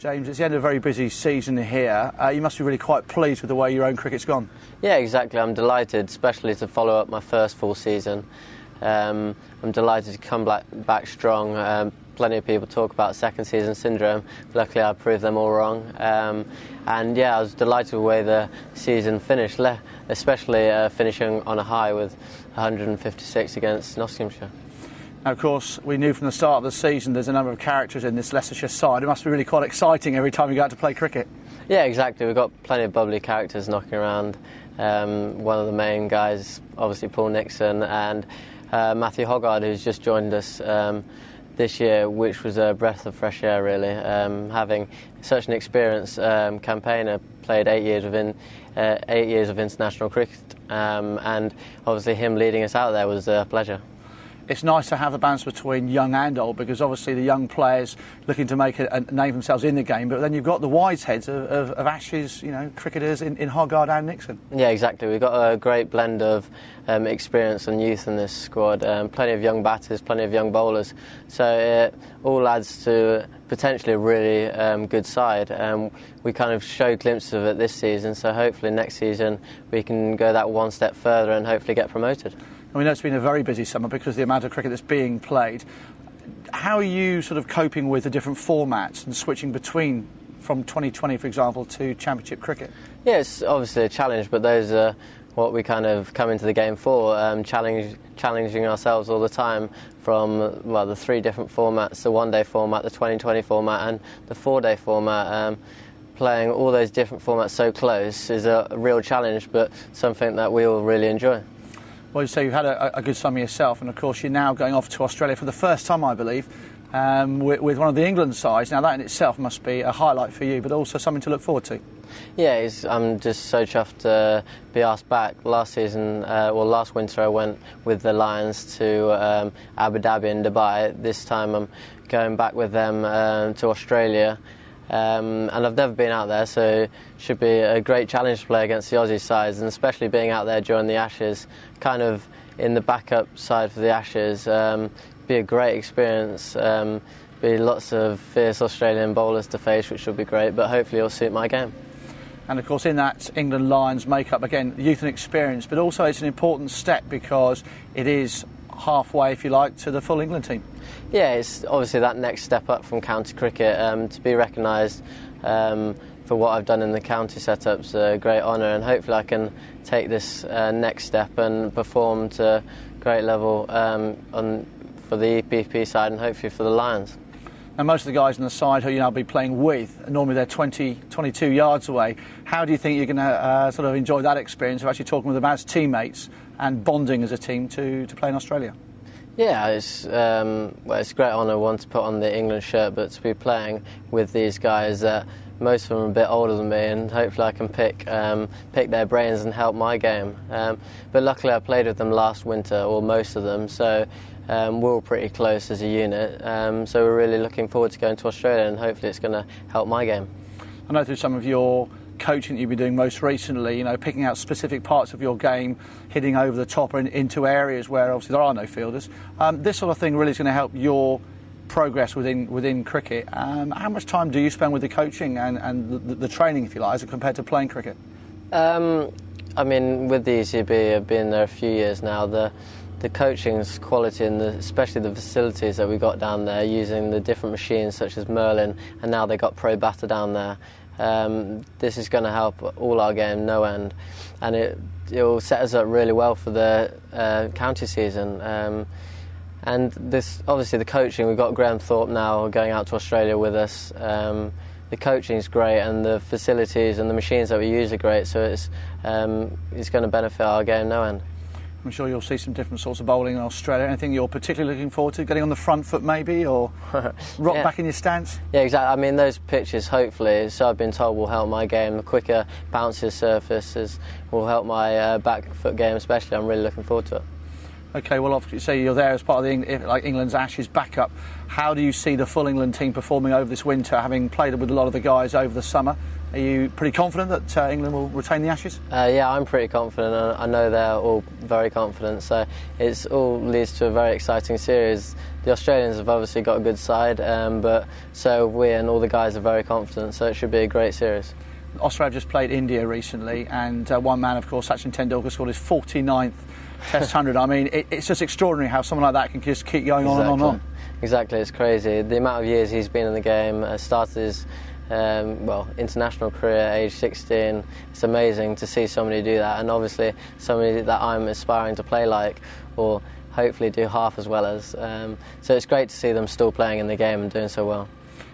James, it's the end of a very busy season here. You must be really quite pleased with the way your own cricket's gone. Yeah, exactly. I'm delighted, especially to follow up my first full season. I'm delighted to come back strong. Plenty of people talk about second season syndrome. Luckily, I proved them all wrong. And yeah, I was delighted with the way the season finished, especially finishing on a high with 156 against Nottinghamshire. Now, of course, we knew from the start of the season there's a number of characters in this Leicestershire side. It must be really quite exciting every time you go out to play cricket. Yeah, exactly. We've got plenty of bubbly characters knocking around. One of the main guys, obviously Paul Nixon, and Matthew Hoggard, who's just joined us this year, which was a breath of fresh air, really. Having such an experienced campaigner, played 8 years of international cricket, and obviously him leading us out there was a pleasure. It's nice to have a balance between young and old, because obviously the young players looking to make a name themselves in the game, but then you've got the wise heads of Ashes, cricketers in Hoggard and Nixon. Yeah, exactly. We've got a great blend of experience and youth in this squad. Plenty of young batters, plenty of young bowlers. So it all adds to potentially a really good side. We kind of showed glimpses of it this season, so hopefully next season we can go that one step further and hopefully get promoted. I mean, it's been a very busy summer because of the amount of cricket that's being played. How are you sort of coping with the different formats and switching between, from 2020, for example, to Championship cricket? Yeah, it's obviously a challenge, but those are what we kind of come into the game for, challenging ourselves all the time from the 3 different formats, the one-day format, the 2020 format and the 4-day format. Playing all those different formats so close is a real challenge, but something that we all really enjoy. Well, you say you've had a good summer yourself, and of course you're now going off to Australia for the first time, I believe, with one of the England sides. Now that in itself must be a highlight for you, but also something to look forward to. Yeah, I'm just so chuffed to be asked back. Last winter I went with the Lions to Abu Dhabi and Dubai. This time I'm going back with them to Australia. And I've never been out there, so it should be a great challenge to play against the Aussie sides, and especially being out there during the Ashes, kind of in the backup side for the Ashes, be a great experience, be lots of fierce Australian bowlers to face, which will be great, but hopefully it'll suit my game. And of course in that England Lions make-up, again, youth and experience, but also it's an important step because it is halfway, if you like, to the full England team. Yeah, it's obviously that next step up from county cricket. To be recognised for what I've done in the county setup's a great honour, and hopefully I can take this next step and perform to great level for the EPP side and hopefully for the Lions. And most of the guys on the side who you'll be playing with, normally they're 22 yards away. How do you think you're going to sort of enjoy that experience of actually talking with them as teammates and bonding as a team to play in Australia? Yeah, it's a great honour, one, to put on the England shirt, but to be playing with these guys that most of them are a bit older than me, and hopefully I can pick their brains and help my game. But luckily I played with them last winter, or most of them, so we're all pretty close as a unit. So we're really looking forward to going to Australia, and hopefully it's going to help my game. I know through some of your coaching that you've been doing most recently, picking out specific parts of your game, hitting over the top and into areas where obviously there are no fielders. This sort of thing really is going to help your progress within cricket. How much time do you spend with the coaching and the training, if you like, as compared to playing cricket? I mean, with the ECB, I've been there a few years now. The coaching's quality, and especially the facilities that we got down there, using the different machines such as Merlin, and now they got Pro Batter down there. This is going to help all our game, no end, and it will set us up really well for the county season. And this, obviously, the coaching, we've got Graham Thorpe now going out to Australia with us. The coaching is great, and the facilities and the machines that we use are great, so it's going to benefit our game, no end. I'm sure you'll see some different sorts of bowling in Australia. Anything you're particularly looking forward to? Getting on the front foot maybe, or rock back in your stance? Yeah, exactly. I mean, those pitches, hopefully, so I've been told, will help my game. The quicker bounces surfaces will help my back foot game especially. I'm really looking forward to it. OK, well, obviously, say you're there as part of England's Ashes backup. How do you see the full England team performing over this winter, having played with a lot of the guys over the summer? Are you pretty confident that England will retain the Ashes? Yeah, I'm pretty confident, and I know they're all very confident, so it all leads to a very exciting series. The Australians have obviously got a good side, but so have we, and all the guys are very confident, so it should be a great series. Australia have just played India recently, and one man, of course, Sachin Tendulkar, scored his 49th Test 100. I mean, it's just extraordinary how someone like that can just keep going on and on and on. Exactly, it's crazy. The amount of years he's been in the game, started his international career at age 16. It's amazing to see somebody do that, and obviously somebody that I'm aspiring to play like, or hopefully do half as well as. So it's great to see them still playing in the game and doing so well.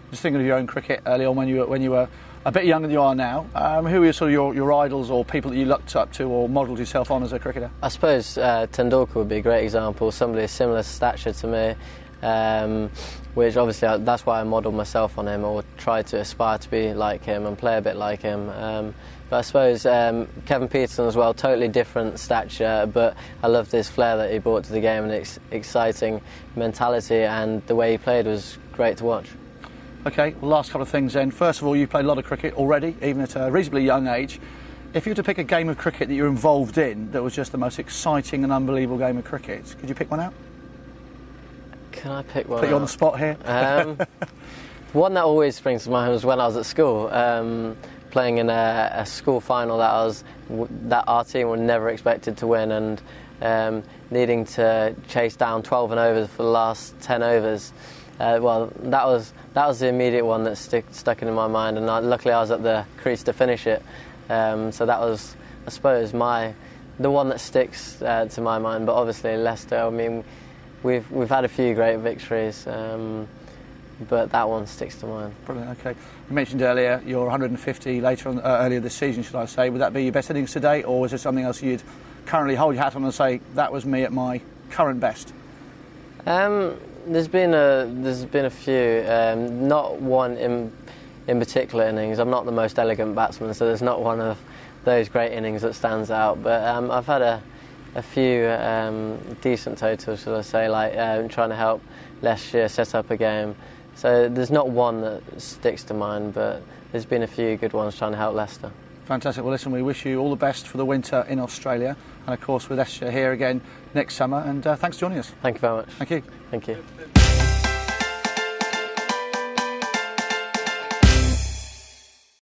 Just thinking of your own cricket early on when you were a bit younger than you are now, who are sort of your idols or people that you looked up to or modelled yourself on as a cricketer? I suppose Tendulkar would be a great example, somebody of similar stature to me, which obviously that's why I modelled myself on him, or tried to aspire to be like him and play a bit like him. But I suppose Kevin Peterson as well, totally different stature, but I loved his flair that he brought to the game and exciting mentality, and the way he played was great to watch. OK, well, last couple of things then. First of all, you've played a lot of cricket already, even at a reasonably young age. If you were to pick a game of cricket that you're involved in that was just the most exciting and unbelievable game of cricket, could you pick one out? Can I pick one Put you out? on the spot here. One that always springs to mind was when I was at school, playing in a school final that our team were never expected to win, and needing to chase down 12 and overs for the last 10 overs. Well, that was the immediate one that stuck in my mind, and luckily I was at the crease to finish it. So that was, I suppose, the one that sticks to my mind. But obviously Leicester, I mean, we've had a few great victories, but that one sticks to mind. Brilliant. Okay, you mentioned earlier your 150 earlier this season, should I say? Would that be your best innings to date, or is there something else you'd currently hold your hat on and say that was me at my current best? There's been a few, not one in particular innings. I'm not the most elegant batsman, so there's not one of those great innings that stands out. But I've had a few decent totals, shall I say, like trying to help Leicestershire set up a game. So there's not one that sticks to mind, but there's been a few good ones trying to help Leicester. Fantastic. Well, listen, we wish you all the best for the winter in Australia, and of course with Leicestershire here again next summer. And thanks for joining us. Thank you very much. Thank you. Thank you.